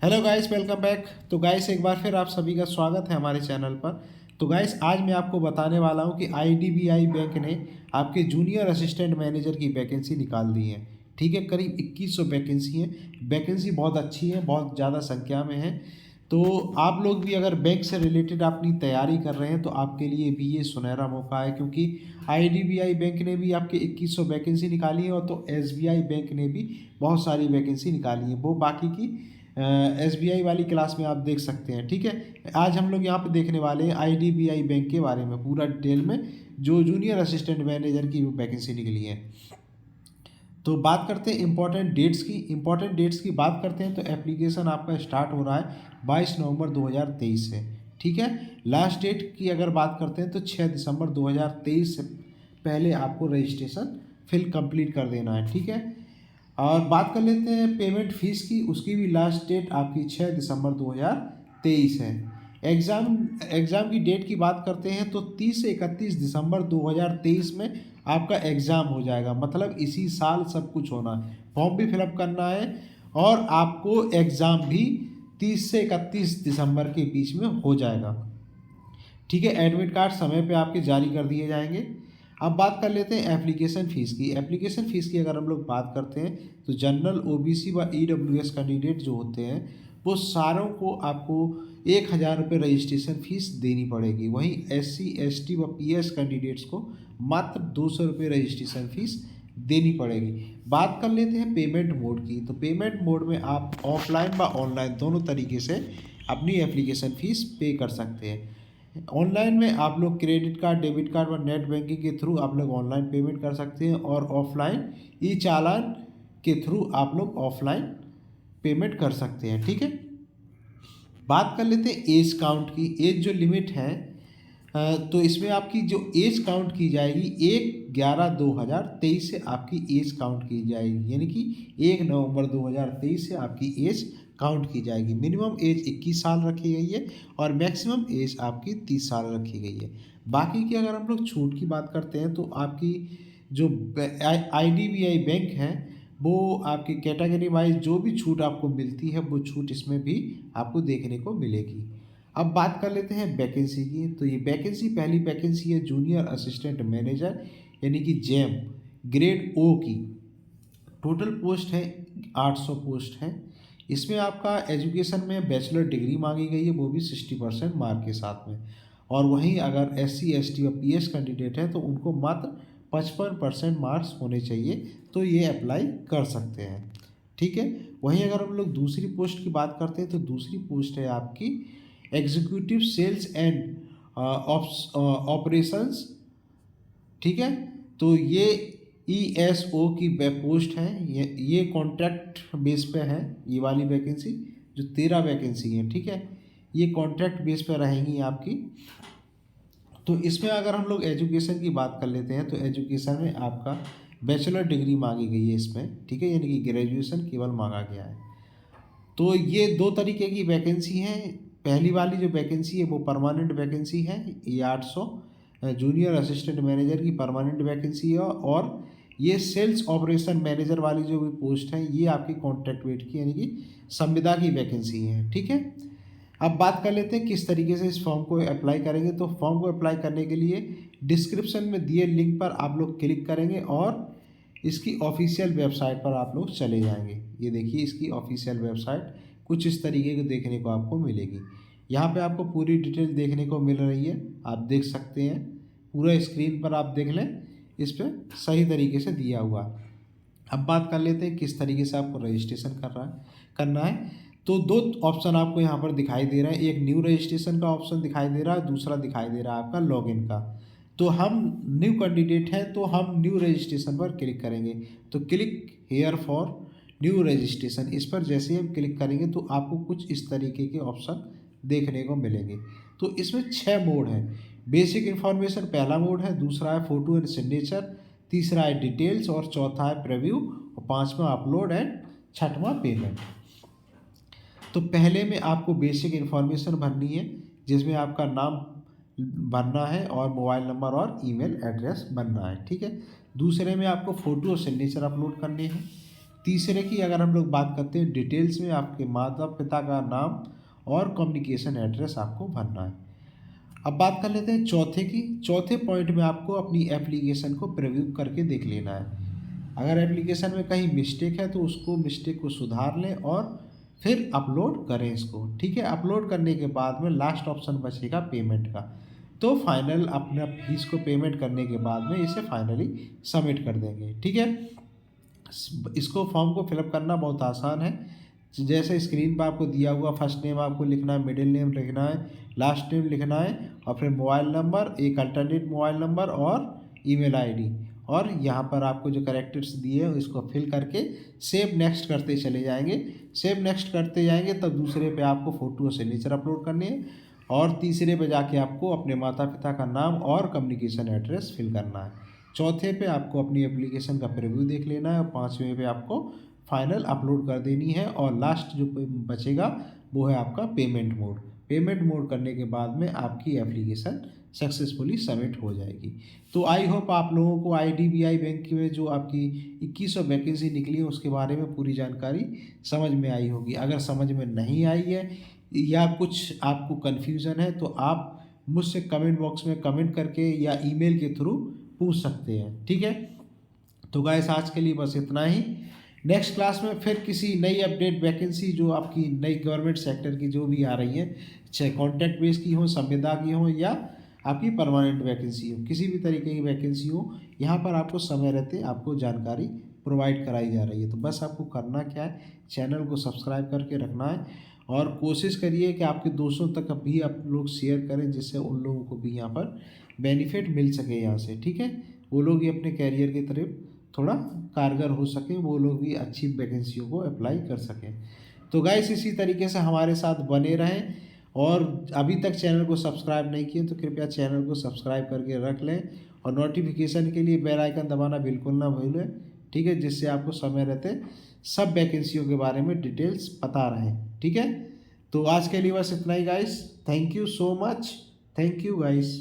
Hello guys, welcome back. तो guys एक बार फिर आप सभी का स्वागत है हमारे चैनल पर। तो गाइस आज मैं आपको बताने वाला हूं कि आईडीबीआई बैंक ने आपके जूनियर असिस्टेंट मैनेजर की वैकेंसी निकाल दी है। ठीक है, करीब 2100 वैकेंसी है। वैकेंसी बहुत अच्छी है, बहुत ज़्यादा संख्या में है। तो आप लोग भी अगर बैंक से रिलेटेड अपनी तैयारी कर रहे हैं तो आपके लिए भी ये सुनहरा मौका है, क्योंकि आईडीबीआई बैंक ने भी आपके 2100 वैकेंसी निकाली है और तो एसबीआई बैंक ने भी बहुत सारी वैकेंसी निकाली है। वो बाकी की एसबीआई वाली क्लास में आप देख सकते हैं। ठीक है, आज हम लोग यहाँ पे देखने वाले हैं आईडीबीआई बैंक के बारे में पूरा डिटेल में, जो जूनियर असिस्टेंट मैनेजर की वैकेंसी निकली है। तो बात करते हैं इंपॉर्टेंट डेट्स की बात करते हैं। तो एप्लीकेशन आपका स्टार्ट हो रहा है 22 नवंबर 2023 से। ठीक है, लास्ट डेट की अगर बात करते हैं तो 6 दिसंबर 2023 से पहले आपको रजिस्ट्रेशन फिल कंप्लीट कर देना है। ठीक है, और बात कर लेते हैं पेमेंट फ़ीस की। उसकी भी लास्ट डेट आपकी 6 दिसंबर 2023 है। एग्ज़ाम की डेट की बात करते हैं तो 30 से 31 दिसंबर 2023 में आपका एग्ज़ाम हो जाएगा। मतलब इसी साल सब कुछ होना है, फॉर्म भी फिलअप करना है और आपको एग्ज़ाम भी 30 से 31 दिसंबर के बीच में हो जाएगा। ठीक है, एडमिट कार्ड समय पे आपके जारी कर दिए जाएंगे। अब बात कर लेते हैं एप्लीकेशन फ़ीस की। एप्लीकेशन फ़ीस की अगर हम लोग बात करते हैं तो जनरल, ओबीसी व ईडब्ल्यूएस कैंडिडेट जो होते हैं वो सारों को आपको 1000 रुपये रजिस्ट्रेशन फ़ीस देनी पड़ेगी। वहीं एससी, एसटी व पीएस कैंडिडेट्स को मात्र 200 रुपये रजिस्ट्रेशन फ़ीस देनी पड़ेगी। बात कर लेते हैं पेमेंट मोड की। तो पेमेंट मोड में आप ऑफलाइन व ऑनलाइन दोनों तरीके से अपनी एप्लीकेशन फ़ीस पे कर सकते हैं। ऑनलाइन में आप लोग क्रेडिट कार्ड, डेबिट कार्ड व नेट बैंकिंग के थ्रू आप लोग ऑनलाइन पेमेंट कर सकते हैं, और ऑफलाइन ई चालान के थ्रू आप लोग ऑफलाइन पेमेंट कर सकते हैं। ठीक है, बात कर लेते हैं एज काउंट की। एज जो लिमिट है, तो इसमें आपकी जो एज काउंट की जाएगी 1/11/2023 से आपकी एज काउंट की जाएगी, यानी कि 1 नवंबर 2023 से आपकी एज काउंट की जाएगी। मिनिमम एज 21 साल रखी गई है और मैक्सिमम एज आपकी 30 साल रखी गई है। बाकी की अगर हम लोग छूट की बात करते हैं तो आपकी जो आईडीबीआई बैंक है वो आपकी कैटेगरी वाइज जो भी छूट आपको मिलती है वो छूट इसमें भी आपको देखने को मिलेगी। अब बात कर लेते हैं वैकेंसी की। तो ये वैकेंसी, पहली वैकेंसी है जूनियर असिस्टेंट मैनेजर यानी कि जैम ग्रेड ओ की। टोटल पोस्ट है 800 पोस्ट है। इसमें आपका एजुकेशन में बैचलर डिग्री मांगी गई है, वो भी 60% मार्क के साथ में। और वहीं अगर एससी, एसटी और पीएस कैंडिडेट हैं तो उनको मात्र 55% मार्क्स होने चाहिए, तो ये अप्लाई कर सकते हैं। ठीक है, वहीं अगर हम लोग दूसरी पोस्ट की बात करते हैं तो दूसरी पोस्ट है आपकी एग्जीक्यूटिव सेल्स एंड ऑपरेशंस। ठीक है, तो ये ईएसओ की पोस्ट है। ये कॉन्ट्रैक्ट बेस पे है। ये वाली वैकेंसी जो 13 वैकेंसी है, ठीक है, ये कॉन्ट्रैक्ट बेस पे रहेंगी आपकी। तो इसमें अगर हम लोग एजुकेशन की बात कर लेते हैं तो एजुकेशन में आपका बैचलर डिग्री मांगी गई है इसमें। ठीक है, यानी कि ग्रेजुएशन केवल मांगा गया है। तो ये दो तरीके की वैकेंसी हैं। पहली वाली जो वैकेंसी है वो परमानेंट वैकेंसी है, ये 800 जूनियर असिस्टेंट मैनेजर की परमानेंट वैकेंसी है। और ये सेल्स ऑपरेशन मैनेजर वाली जो भी पोस्ट है ये आपकी कॉन्ट्रैक्ट वेट की यानी कि संविदा की वैकेंसी है। ठीक है, अब बात कर लेते हैं किस तरीके से इस फॉर्म को अप्लाई करेंगे। तो फॉर्म को अप्लाई करने के लिए डिस्क्रिप्शन में दिए लिंक पर आप लोग क्लिक करेंगे और इसकी ऑफिशियल वेबसाइट पर आप लोग चले जाएंगे। ये देखिए, इसकी ऑफिशियल वेबसाइट कुछ इस तरीके की देखने को आपको मिलेगी। यहाँ पे आपको पूरी डिटेल देखने को मिल रही है, आप देख सकते हैं। पूरा स्क्रीन पर आप देख लें, इस पर सही तरीके से दिया हुआ है। अब बात कर लेते हैं किस तरीके से आपको रजिस्ट्रेशन करना है। तो दो ऑप्शन आपको यहाँ पर दिखाई दे रहा है, एक न्यू रजिस्ट्रेशन का ऑप्शन दिखाई दे रहा है, दूसरा दिखाई दे रहा है आपका लॉगिन का। तो हम न्यू कैंडिडेट हैं तो हम न्यू रजिस्ट्रेशन पर क्लिक करेंगे। तो click here for new registration, इस पर जैसे ही हम क्लिक करेंगे तो आपको कुछ इस तरीके के ऑप्शन देखने को मिलेंगे। तो इसमें 6 मोड हैं। बेसिक इन्फॉर्मेशन पहला मोड है, दूसरा है फ़ोटो एंड सिग्नेचर, तीसरा है डिटेल्स और चौथा है प्रीव्यू और पांचवा अपलोड एंड छठवां पेमेंट। तो पहले में आपको बेसिक इन्फॉर्मेशन भरनी है जिसमें आपका नाम भरना है और मोबाइल नंबर और ईमेल एड्रेस भरना है। ठीक है, दूसरे में आपको फ़ोटो और सिग्नेचर अपलोड करने हैं। तीसरे की अगर हम लोग बात करते हैं, डिटेल्स में आपके माता पिता का नाम और कम्युनिकेशन एड्रेस आपको भरना है। अब बात कर लेते हैं चौथे की। चौथे पॉइंट में आपको अपनी एप्लीकेशन को प्रीव्यू करके देख लेना है। अगर एप्लीकेशन में कहीं मिस्टेक है तो उसको मिस्टेक को सुधार लें और फिर अपलोड करें इसको, ठीक है। अपलोड करने के बाद में लास्ट ऑप्शन बचेगा पेमेंट का, तो फाइनल अपना फीस को पेमेंट करने के बाद में इसे फाइनली सबमिट कर देंगे, ठीक है। इसको फॉर्म को फिलअप करना बहुत आसान है। जैसे स्क्रीन पर आपको दिया हुआ फर्स्ट नेम आपको लिखना है, मिडिल नेम लिखना है, लास्ट नेम लिखना है और फिर मोबाइल नंबर, एक अल्टरनेट मोबाइल नंबर और ईमेल आईडी, और यहाँ पर आपको जो करेक्टर्स दिए हैं इसको फिल करके सेव नेक्स्ट करते चले जाएंगे। सेव नेक्स्ट करते जाएंगे तब दूसरे पे आपको फ़ोटो और सिग्नेचर अपलोड करनी है और तीसरे पे जाके आपको अपने माता पिता का नाम और कम्युनिकेशन एड्रेस फिल करना है। चौथे पे आपको अपनी एप्लीकेशन का प्रीव्यू देख लेना है और पाँचवें पे आपको फाइनल अपलोड कर देनी है और लास्ट जो बचेगा वो है आपका पेमेंट मोड। पेमेंट मोड करने के बाद में आपकी एप्लीकेशन सक्सेसफुली सबमिट हो जाएगी। तो आई होप आप लोगों को आईडीबीआई बैंक में जो आपकी 2100 वैकेंसी निकली है उसके बारे में पूरी जानकारी समझ में आई होगी। अगर समझ में नहीं आई है या कुछ आपको कन्फ्यूज़न है तो आप मुझसे कमेंट बॉक्स में कमेंट करके या ईमेल के थ्रू पूछ सकते हैं, ठीक है। तो गाइस आज के लिए बस इतना ही। नेक्स्ट क्लास में फिर किसी नई अपडेट वैकेंसी जो आपकी नई गवर्नमेंट सेक्टर की जो भी आ रही है, चाहे कॉन्ट्रैक्ट बेस की हो, संविदा की हो या आपकी परमानेंट वैकेंसी हो, किसी भी तरीके की वैकेंसी हो, यहाँ पर आपको समय रहते आपको जानकारी प्रोवाइड कराई जा रही है। तो बस आपको करना क्या है, चैनल को सब्सक्राइब करके रखना है और कोशिश करिए कि आपके दोस्तों तक भी आप लोग शेयर करें जिससे उन लोगों को भी यहाँ पर बेनिफिट मिल सके यहाँ से, ठीक है। वो लोग भी अपने कैरियर की तरफ थोड़ा कारगर हो सकें, वो लोग भी अच्छी वैकेंसियों को अप्लाई कर सकें। तो गाइस इसी तरीके से हमारे साथ बने रहें और अभी तक चैनल को सब्सक्राइब नहीं किए तो कृपया चैनल को सब्सक्राइब करके रख लें और नोटिफिकेशन के लिए बेल आइकन दबाना बिल्कुल ना भूलें, ठीक है, जिससे आपको समय रहते सब वैकेंसियों के बारे में डिटेल्स पता रहें, ठीक है। तो आज के लिए बस इतना ही guys. Thank you so much. Thank you guys.